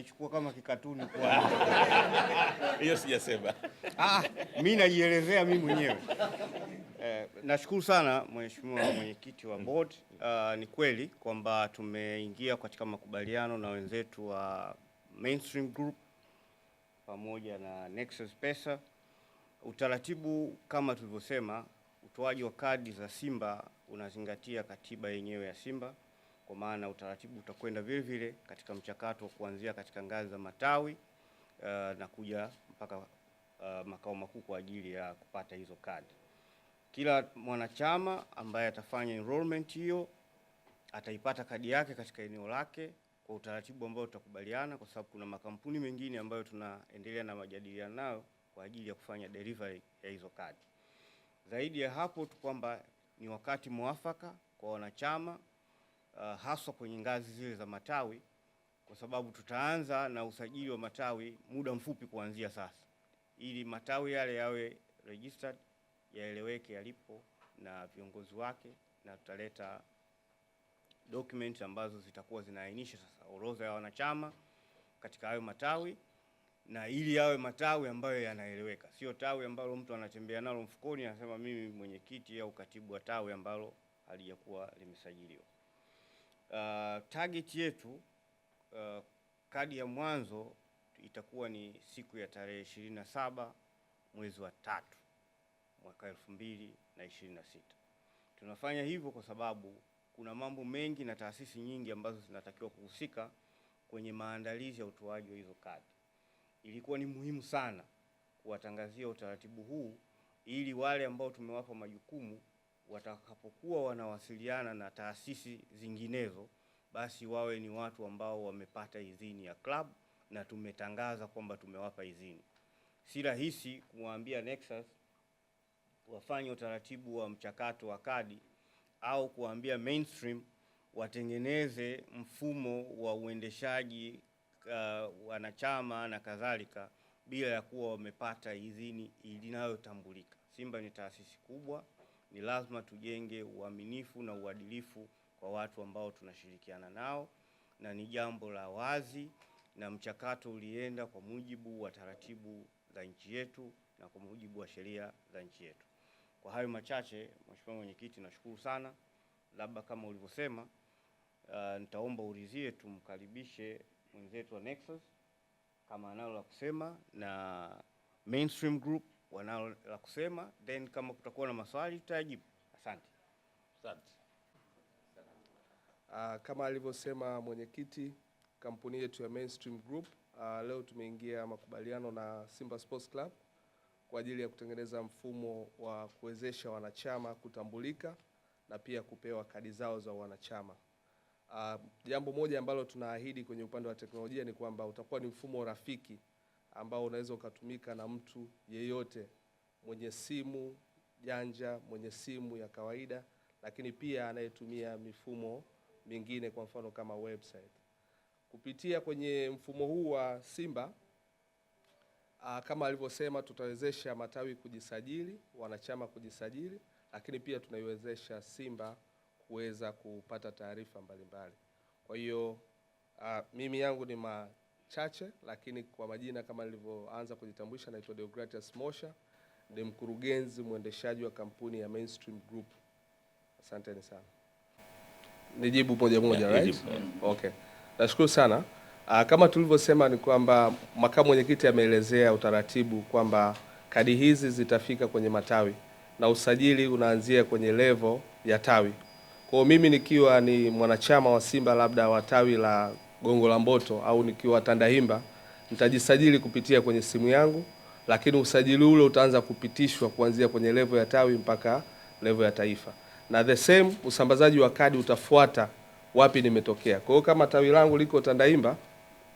unanichukua kama kikatuni kwa. Hiyo sijasema. Mimi najielezea mimi mwenyewe. Nashukuru sana Mheshimiwa Mwenyekiti wa Board. Ni kweli kwamba tumeingia katika makubaliano na wenzetu wa Mainstream Group pamoja na Nexus Pesa. Utaratibu kama tulivyosema, utoaji wa kadi za Simba unazingatia katiba yenyewe ya Simba, kwa maana utaratibu utakwenda vile vile katika mchakato wa kuanzia katika ngazi za matawi na kuja mpaka makao makuu kwa ajili ya kupata hizo kadi. Kila mwanachama ambaye atafanya enrollment hiyo ataipata kadi yake katika eneo lake kwa utaratibu ambao tutakubaliana, kwa sababu kuna makampuni mengine ambayo tunaendelea na majadiliano nayo kwa ajili ya kufanya delivery ya hizo kadi. Zaidi ya hapo tu kwamba ni wakati mwafaka kwa wanachama haswa kwenye ngazi zile za matawi, kwa sababu tutaanza na usajili wa matawi muda mfupi kuanzia sasa, ili matawi yale yawe registered, yaeleweke yalipo na viongozi wake, na tutaleta document ambazo zitakuwa zinaainisha sasa orodha ya wanachama katika hayo matawi, na ili yawe matawi ambayo yanaeleweka, sio tawi ambalo mtu anatembea nalo mfukoni anasema mimi mwenyekiti au katibu wa tawi ambalo halijakuwa limesajiliwa. Target yetu kadi ya mwanzo itakuwa ni siku ya tarehe 27 mwezi wa 3 mwaka 2026. Tunafanya hivyo kwa sababu kuna mambo mengi na taasisi nyingi ambazo zinatakiwa kuhusika kwenye maandalizi ya utoaji wa hizo kadi. Ilikuwa ni muhimu sana kuwatangazia utaratibu huu ili wale ambao tumewapa majukumu watakapokuwa wanawasiliana na taasisi zinginezo, basi wawe ni watu ambao wamepata idhini ya club na tumetangaza kwamba tumewapa idhini. Si rahisi kumwambia Nexus wafanye utaratibu wa mchakato wa kadi au kuambia Mainstream watengeneze mfumo wa uendeshaji wanachama na kadhalika bila ya kuwa wamepata idhini inayotambulika. Simba ni taasisi kubwa, ni lazima tujenge uaminifu na uadilifu kwa watu ambao tunashirikiana nao, na ni jambo la wazi, na mchakato ulienda kwa mujibu wa taratibu za nchi yetu na kwa mujibu wa sheria za nchi yetu. Kwa hayo machache, Mheshimiwa Mwenyekiti, nashukuru sana. Labda kama ulivyosema, nitaomba ulizie tumkaribishe mwenzetu wa Nexus kama analo la kusema na Mainstream Group wanalo la kusema, then kama kutakuwa na maswali tutajibu. Asante. Asante. Kama alivyosema mwenyekiti, kampuni yetu ya Mainstream Group leo tumeingia makubaliano na Simba Sports Club kwa ajili ya kutengeneza mfumo wa kuwezesha wanachama kutambulika na pia kupewa kadi zao za wanachama. Jambo moja ambalo tunaahidi kwenye upande wa teknolojia ni kwamba utakuwa ni mfumo rafiki ambao unaweza ukatumika na mtu yeyote mwenye simu janja, mwenye simu ya kawaida, lakini pia anayetumia mifumo mingine, kwa mfano kama website. Kupitia kwenye mfumo huu wa Simba, kama alivyosema, tutawezesha matawi kujisajili, wanachama kujisajili, lakini pia tunaiwezesha Simba kuweza kupata taarifa mbalimbali. Kwa hiyo mimi yangu ni machache, lakini kwa majina kama nilivyoanza kujitambulisha, naitwa Deogratias Mosha, ni mkurugenzi mwendeshaji wa kampuni ya Mainstream Group. Asanteni sana. Nijibu moja moja, right? Okay. Nashukuru sana. Kama tulivyosema ni kwamba makamu mwenyekiti ameelezea utaratibu kwamba kadi hizi zitafika kwenye matawi na usajili unaanzia kwenye level ya tawi. Kwa mimi nikiwa ni mwanachama wa Simba labda wa tawi la Gongo la Mboto au nikiwa Tandahimba, nitajisajili kupitia kwenye simu yangu, lakini usajili ule utaanza kupitishwa kuanzia kwenye level ya tawi mpaka level ya taifa. Na the same usambazaji wa kadi utafuata wapi nimetokea. Kwa hiyo kama tawi langu liko Tandahimba,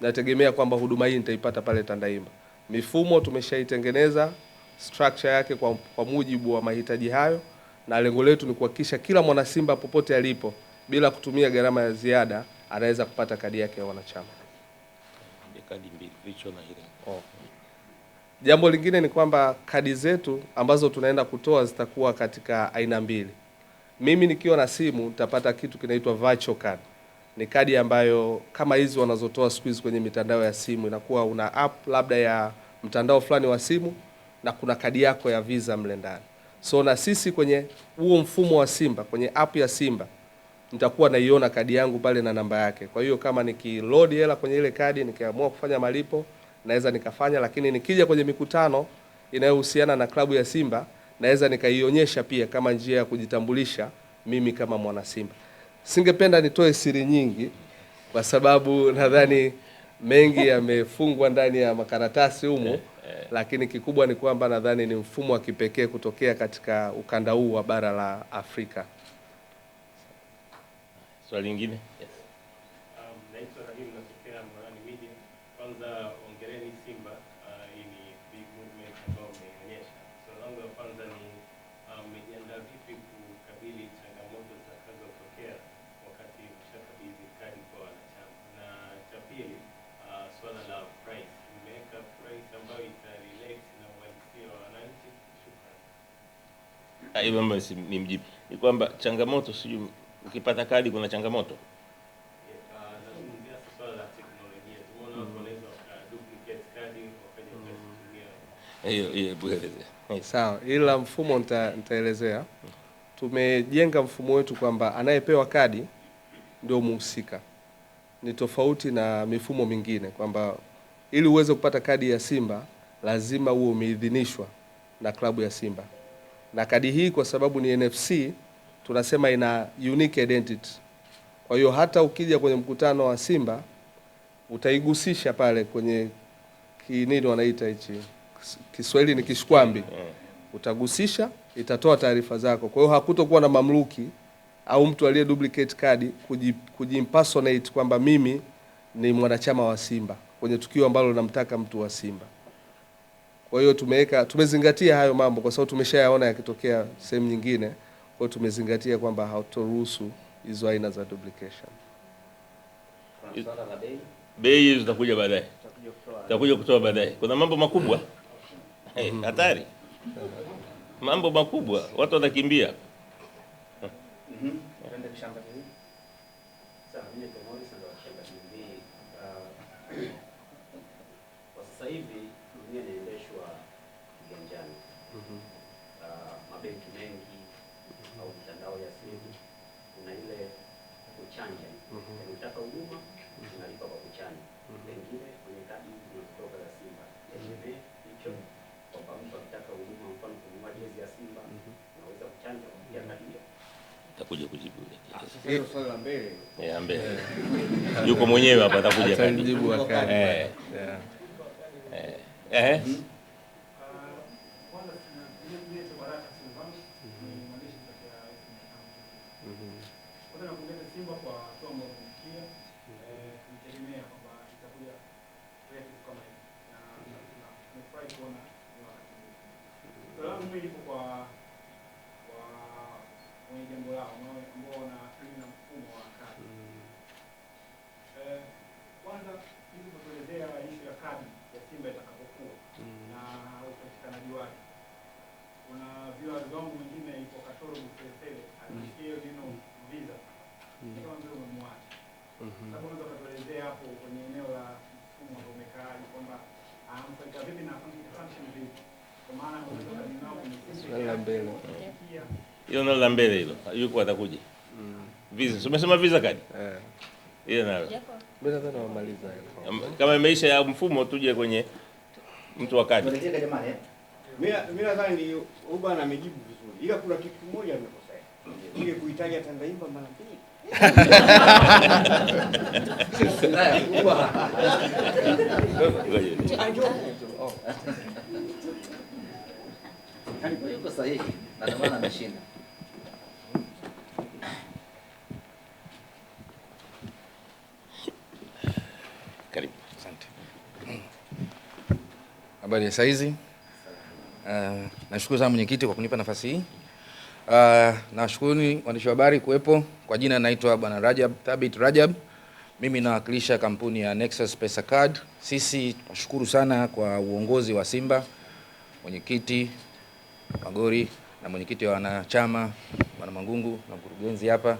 nategemea kwamba huduma hii nitaipata pale Tandahimba. Mifumo tumeshaitengeneza structure yake kwa mujibu wa mahitaji hayo, na lengo letu ni kuhakikisha kila mwana Simba popote alipo bila kutumia gharama ya ziada anaweza kupata kadi yake ya wanachama. Kadi mbili, vicho na hili. Jambo lingine ni kwamba kadi zetu ambazo tunaenda kutoa zitakuwa katika aina mbili. Mimi nikiwa na simu nitapata kitu kinaitwa virtual card. ni kadi ambayo kama hizi wanazotoa siku hizi kwenye mitandao ya simu, inakuwa una app labda ya mtandao fulani wa simu na kuna kadi yako ya Visa mle ndani. So na sisi kwenye huo mfumo wa Simba, kwenye app ya Simba, nitakuwa naiona kadi yangu pale na namba yake. Kwa hiyo kama nikiload hela kwenye ile kadi, nikiamua kufanya malipo, naweza nikafanya, lakini nikija kwenye mikutano inayohusiana na klabu ya Simba, naweza nikaionyesha pia kama njia ya kujitambulisha mimi kama mwana Simba. Singependa nitoe siri nyingi kwa sababu nadhani mengi yamefungwa ndani ya makaratasi humo, lakini kikubwa ni kwamba nadhani ni mfumo wa kipekee kutokea katika ukanda huu wa bara la Afrika. Swali lingine? Yes. Naitwa Rahim natokea Morani Media. Kwanza ongereni Simba, hii ni big movement ambayo mmeonyesha. Swali langu la kwanza ni mmejiandaa vipi kukabili changamoto zitakazotokea wakati mshakabidhi kadi kwa wanachama? Na cha pili, swala la price, mmeweka price ambayo itarelate na uhalisia wa wananchi? Shukrani. Hiyo mambo ni mjibu. Ni kwamba changamoto sijui ukipata kadi kuna changamoto. Nazungumzia swala la teknolojia. Tumeona watu wanaweza duplicate kadi wakaja kutumia. Hiyo bueleze. Sawa, ila mfumo nitaelezea. Tumejenga mfumo wetu kwamba anayepewa kadi ndio muhusika. Ni tofauti na mifumo mingine kwamba ili uweze kupata kadi ya Simba lazima uwe umeidhinishwa na klabu ya Simba. Na kadi hii kwa sababu ni NFC, tunasema ina unique identity. Kwa hiyo hata ukija kwenye mkutano wa Simba utaigusisha pale kwenye nini wanaita hichi, Kiswahili ni kishkwambi. Utagusisha, itatoa taarifa zako. Kwa hiyo hakutokuwa na mamluki au mtu aliye duplicate kadi kujimpersonate kwamba mimi ni mwanachama wa Simba kwenye tukio ambalo namtaka mtu wa Simba. Kwa hiyo tumezingatia hayo mambo kwa sababu tumeshayaona yakitokea sehemu nyingine. Kwa hiyo tumezingatia kwamba hautoruhusu hizo aina za duplication. Bei zitakuja baadaye. Tutakuja kutoa baadaye. Kuna mambo makubwa. Hatari. Mambo makubwa, watu watakimbia. Kwa sasa hivi dunia inaendeshwa kiganjani. Mabenki mengi au mitandao ya simu, kuna ile kuchanja. Unataka huduma unalipa kwa kuchanja. Pengine kwenye kadi kutoka za Simba yenyewe hicho kwamba mtu akitaka huduma, mfano kununua jezi ya Simba unaweza kuchanja kupitia kadi hiyo. Takuja kujibu. Sasa swali la mbele. Mbele. Yuko mwenyewe hapa atakuja kadi. Atajibu wakati. Kwanza ili kutuelezea issue ya kadi ya Simba itakapokuwa na upatikanaji wake. Kuna viewers wangu mwingine yuko Katoro Busesele, alisikia neno Visa. Kama vile umemwacha. Sasa unaweza kutuelezea hapo kwenye eneo la mfumo wa umekaaji kwamba amfaika vipi na function vipi? Kwa maana unaweza kudinao kwenye Swali la mbele. Hiyo nalo la mbele hilo. Yuko atakuja. Visa. Umesema Visa kadi? Hiyo nalo. Mimi nadhani wamaliza hapo. Kama imeisha ya mfumo tuje kwenye mtu wa kadi. Tuelezee jamani. Mimi nadhani ni bwana amejibu vizuri. Ila kuna kitu kimoja amekosea. Ile kuitaja Tanganyika mara mbili. Yuko sahihi na ndio maana ameshinda. Karibu. Asante. Habari ya saizi. Nashukuru sana mwenyekiti kwa kunipa nafasi hii. Nashukuru waandishi wa habari kuwepo. Kwa jina naitwa Bwana Rajab Thabit Rajab. Mimi nawakilisha kampuni ya Nexus Pesa Card. Sisi tunashukuru sana kwa uongozi wa Simba, mwenyekiti Magori na mwenyekiti wa wanachama Bwana Mangungu na mkurugenzi hapa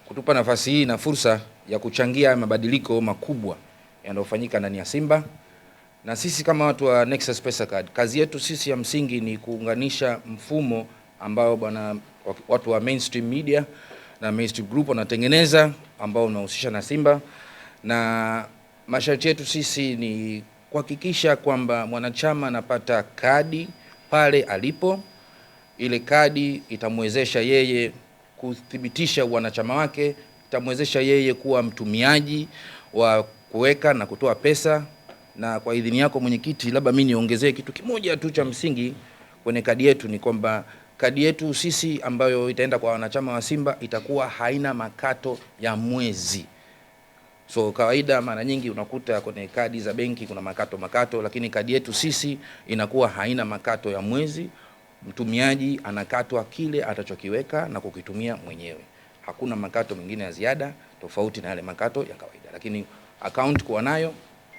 kutupa nafasi hii na fursa ya kuchangia mabadiliko makubwa yanayofanyika ndani ya Simba. Na sisi kama watu wa Nexus Pesa Card, kazi yetu sisi ya msingi ni kuunganisha mfumo ambao watu wa Mainstream Media na Mainstream Group wanatengeneza, ambao unahusisha na Simba, na masharti yetu sisi ni kuhakikisha kwamba mwanachama anapata kadi pale alipo. Ile kadi itamwezesha yeye kuthibitisha wanachama wake, itamwezesha yeye kuwa mtumiaji wa kuweka na kutoa pesa. Na kwa idhini yako mwenyekiti, labda mimi niongezee kitu kimoja tu cha msingi kwenye kadi yetu, ni kwamba kadi yetu sisi ambayo itaenda kwa wanachama wa Simba itakuwa haina makato ya mwezi. So kawaida mara nyingi unakuta kwenye kadi za benki kuna makato, lakini kadi yetu sisi inakuwa haina makato ya mwezi. Mtumiaji anakatwa kile atachokiweka na kukitumia mwenyewe. Hakuna makato mengine ya ziada tofauti na yale makato ya kawaida. Lakini account kuwa nayo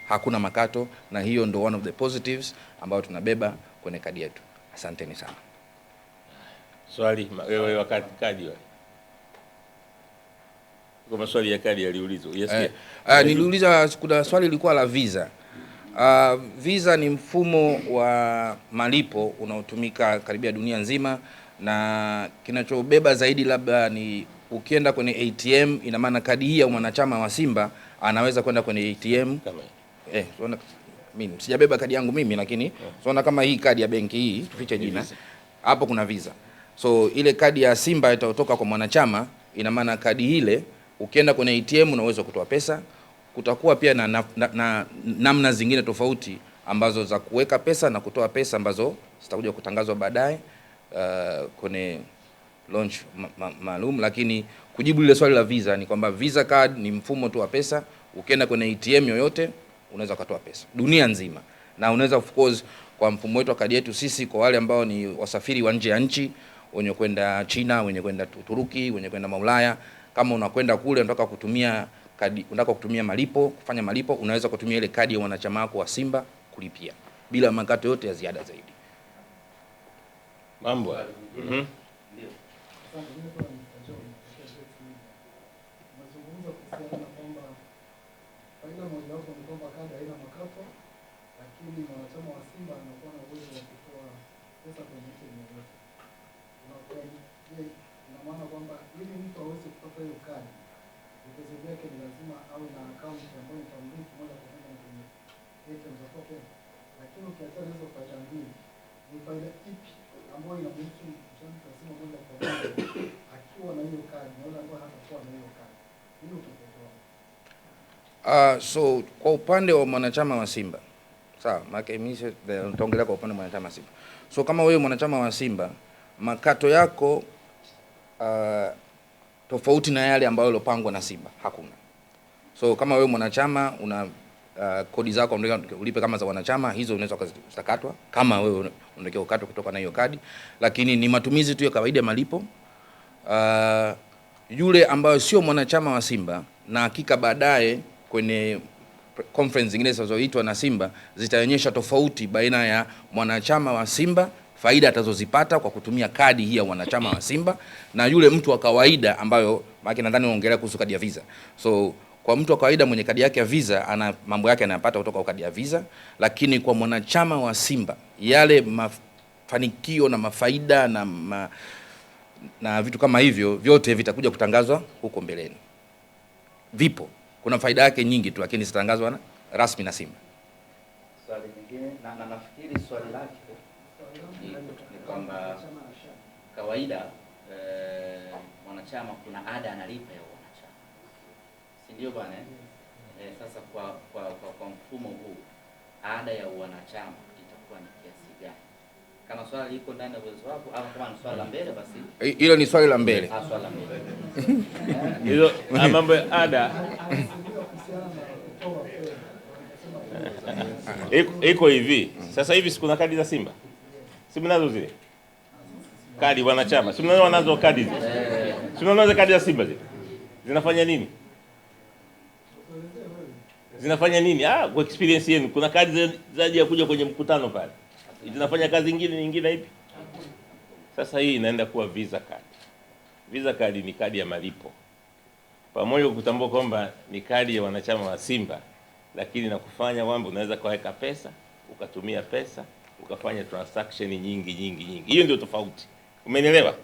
hakuna makato, na hiyo ndo one of the positives ambayo tunabeba kwenye kadi yetu. Asanteni sana. Swali wewe wakati kadi wewe. Kwa maswali ya kadi yaliulizwa. Yes. Niliuliza, kuna swali lilikuwa la visa. Visa ni mfumo wa malipo unaotumika karibia dunia nzima, na kinachobeba zaidi labda ni ukienda kwenye ATM, ina maana kadi hii ya mwanachama wa Simba anaweza kwenda kwenye ATM kama unaona, mimi sijabeba kadi yangu mimi, lakini unaona kama hii kadi ya benki hii, tufiche jina hapo, kuna visa. So ile kadi ya Simba itatoka kwa mwanachama, ina maana kadi ile ukienda kwenye ATM unaweza kutoa pesa. Kutakuwa pia na namna zingine tofauti ambazo za kuweka pesa na kutoa pesa ambazo zitakuja kutangazwa baadaye kwenye launch maalum. Lakini kujibu ile swali la visa ni kwamba visa card ni mfumo tu wa pesa. Ukienda kwenye ATM yoyote unaweza kutoa pesa dunia nzima, na unaweza of course kwa mfumo wetu wa kadi yetu sisi, kwa wale ambao ni wasafiri wa nje ya nchi, wenye kwenda China, wenye kwenda Uturuki, wenye kwenda Maulaya, kama unakwenda kule unataka kutumia kadi, unataka kutumia malipo, kufanya malipo, unaweza kutumia ile kadi ya wanachama wako wa Simba kulipia bila makato yote ya ziada zaidi. Mambo. So kwa upande wa mwanachama wa Simba, sawa, maana mimi nitaongelea kwa upande wa mwanachama wa Simba. So kama wewe mwanachama wa Simba, makato yako tofauti na yale ambayo yalopangwa na Simba hakuna. So kama wewe mwanachama una kodi zako unataka ulipe kama za wanachama, hizo unaweza kuzikatwa kama wewe unataka ukatwe kutoka na hiyo kadi, lakini ni matumizi tu ya kawaida ya malipo. Yule ambayo sio mwanachama wa Simba, na hakika baadaye kwenye conference zingine zinazoitwa na Simba zitaonyesha tofauti baina ya mwanachama wa Simba, faida atazozipata kwa kutumia kadi hii ya wanachama wa Simba, na yule mtu wa kawaida ambayo maana nadhani unaongelea kuhusu kadi ya Visa. So kwa mtu wa kawaida mwenye kadi yake ya Visa ana mambo yake anayapata kutoka kwa kadi ya Visa, lakini kwa mwanachama wa Simba yale mafanikio na mafaida na vitu kama hivyo vyote vitakuja kutangazwa huko mbeleni. Vipo, kuna faida yake nyingi tu, lakini zitangazwa rasmi na Simba. Swali lingine na nafikiri swali lake ni kwamba kawaida mwanachama kuna ada analipa ya wanachama, si ndio bwana? Sasa kwa mfumo huu ada ya wanachama itakuwa ni kiasi gani? Kama swali liko ndani ya uwezo wako au kama ni swali la mbele, basi hilo ni swali la mbele. Swali la mbele hizo mambo ya ada iko hivi. Sasa hivi sikuna kadi za Simba, si mnazo zile kadi wanachama, si mnazo wanazo kadi zile, si mnazo kadi za Simba zile zinafanya nini? Zinafanya nini? Kwa experience yenu kuna kadi zaidi ya kuja kwenye mkutano pale, zinafanya kazi nyingine ipi? Sasa hii inaenda kuwa Visa card. Visa card ni kadi ya malipo. pamoja kutambua kwamba ni kadi ya wanachama wa Simba, lakini na kufanya kwamba unaweza kaweka pesa, ukatumia pesa, ukafanya transaction nyingi. Hiyo ndio tofauti. Umenielewa?